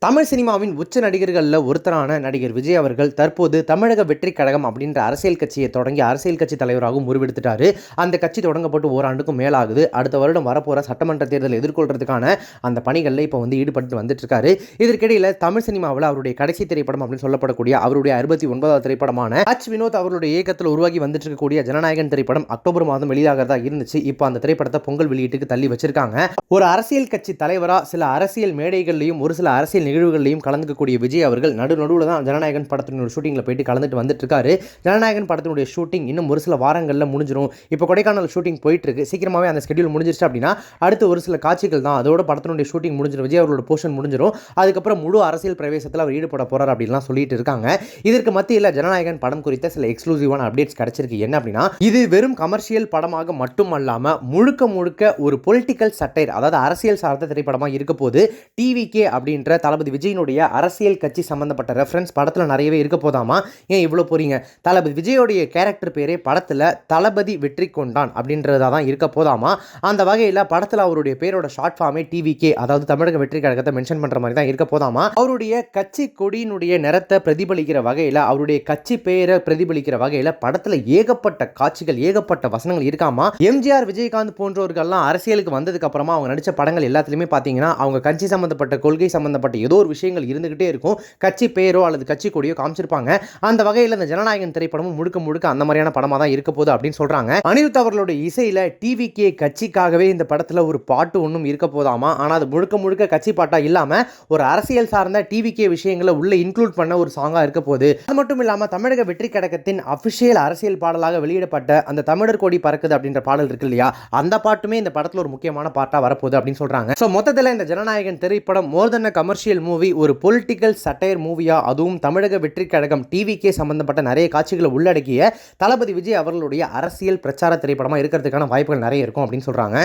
தமிழ் சினிமாவின் உச்ச நடிகர்களில் ஒருத்தரான நடிகர் விஜய் அவர்கள் தற்போது தமிழக வெற்றி கழகம் அப்படின்ற அரசியல் கட்சியை தொடங்கி அரசியல் கட்சி தலைவராகவும் உருவெடுத்துட்டாரு. அந்த கட்சி தொடங்கப்பட்டு ஓராண்டுக்கும் மேலாகுது. அடுத்த வருடம் வரப்போகிற சட்டமன்ற தேர்தலை எதிர்கொள்றதுக்கான அந்த பணிகளில் இப்போ ஈடுபட்டு வந்துட்டு இருக்காரு. இதற்கிடையில் தமிழ் சினிமாவில் அவருடைய கடைசி திரைப்படம் அப்படின்னு சொல்லப்படக்கூடிய அவருடைய 69வது திரைப்படமான வினோத் அவருடைய இயக்கத்தில் உருவாகி வந்துட்டு இருக்கக்கூடிய ஜனநாயகன் திரைப்படம் அக்டோபர் மாதம் வெளியாகிறதா இருந்துச்சு. இப்போ அந்த திரைப்படத்தை பொங்கல் வெளியீட்டுக்கு தள்ளி வச்சிருக்காங்க. ஒரு அரசியல் கட்சி தலைவரா சில அரசியல் மேடைகள்லையும் ஒரு சில அரசியல் நிகழ்வுகளையும் கலந்துக்கக்கூடிய விஜய் அவர்கள் நடுநடுவில் தான் ஜனநாயகன் படத்தினுடைய ஷூட்டிங்கில் போயிட்டு கலந்துட்டு வந்துட்டு இருக்காரு. ஜனநாயகன் படத்தினுடைய ஷூட்டிங் இன்னும் ஒரு சில வாரங்களில் முடிஞ்சிடும். இப்போ கொடைக்கானல் ஷூட்டிங் போயிட்டு இருக்கு. சீக்கிரமாகவே அந்த ஸ்கெடியூல் முடிஞ்சிருச்சு அப்படின்னா அடுத்து ஒரு சில காட்சிகள் தான், அதோட படத்தினுடைய ஷூட்டிங் முடிஞ்சிடும், விஜய் அவர்களோட போர்ஷன் முடிஞ்சிடும். அதுக்கப்புறம் முழு அரசியல் பிரவேசத்தில் அவர் ஈடுபட போறார் அப்படின்லாம் சொல்லிட்டு இருக்காங்க. இதற்கு மத்தியில் ஜனநாயகன் படம் குறித்த சில எக்ஸ்க்ளூசிவான அப்டேட்ஸ் கிடைச்சிருக்கு. என்ன அப்படின்னா, இது வெறும் கமர்ஷியல் படமாக மட்டுமல்லாம முழுக்க முழுக்க ஒரு பொலிட்டிக்கல் சட்டைர், அதாவது அரசியல் சார்ந்த திரைப்படமாக இருக்க போது. டிவிகே அப்படின்ற தளபதி விஜயினுடைய அரசியல் கட்சி சம்பந்தப்பட்ட ரெஃபரன்ஸ் படத்துல நிறையவே இருக்க போதாமா. ஏன் இவ்வளோ போறீங்க? தளபதி விஜயோடைய கேரக்டர் பேரே படத்துல தளபதி வெற்றி கொண்டான் அப்படின்றதா தான் இருக்க போதாமா. அந்த வகையில் படத்துல அவருடைய பேரோட ஷார்ட் ஃபார்மே டிவிகே, அதாவது தமிழக வெற்றி கழகத்தை மென்ஷன் பண்ற மாதிரி தான் இருக்க போதாமா. அவருடைய கட்சி கொடியினுடைய நிறத்தை பிரதிபலிக்கிற வகையில், அவருடைய கட்சி பெயரை பிரதிபலிக்கிற வகையில் படத்துல ஏகப்பட்ட காட்சிகள், ஏகப்பட்ட வசனங்கள் இருக்காமா. எம்ஜிஆர், விஜயகாந்த் போன்றவர்கள்லாம் அரசியலுக்கு வந்ததுக்கு அப்புறமா அவங்க நடிச்ச படங்கள் எல்லாத்துலயுமே பாத்தீங்கன்னா அவங்க கட்சி சம்பந்தப்பட்ட, கொள்கை சம்பந்தப்பட்ட ஏதோ ஒரு விஷயங்கள் இருந்துகிட்டே இருக்கும். கட்சி பேரோ அல்லது கட்சி கொடியோ காமிச்சிருப்பாங்க. அந்த வகையில் இந்த ஜனநாயகன் திரைப்படமும் முழுக்க முழுக்க அந்த மாதிரியான படமாக தான் இருக்க போகுது அப்படின்னு சொல்றாங்க. அனிருத் அவர்களுடைய இசையில டிவிகே கட்சிக்காகவே இந்த படத்துல ஒரு பாட்டு ஒன்றும் இருக்க போதாமா. ஆனால் அது முழுக்க முழுக்க கட்சி பாட்டா இல்லாம ஒரு அரசியல் சார்ந்த டிவிகே விஷயங்களை உள்ள இன்க்ளூட் பண்ண ஒரு சாங்கா இருக்க போகுது. அது மட்டும் இல்லாம தமிழக வெற்றி கழகத்தின் அபிஷியல் அரசியல் பாடலாக வெளியிடப்பட்ட அந்த தமிழர் கொடி பறக்குது அப்படின்ற பாடல் இருக்கு இல்லையா, அந்த பாட்டுமே இந்த படத்துல ஒரு முக்கியமான பாட்டா வரப்போகுது அப்படின்னு சொல்றாங்க. ஸோ மொத்தத்தில் இந்த ஜனநாயகன் திரைப்படம் மோர் தென் கமர்ஷியல் மூவி, ஒரு பொலிட்டிக்கல் சட்டையர் மூவியா, அதுவும் தமிழக வெற்றி கழகம் டிவிகே சம்பந்தப்பட்ட நிறைய காட்சிகளை உள்ளடக்கிய தளபதி விஜய் அவர்களுடைய அரசியல் பிரச்சார திரைப்படமா இருக்கிறதுக்கான வாய்ப்புகள் நிறைய இருக்கும் அப்படின்னு சொல்றாங்க.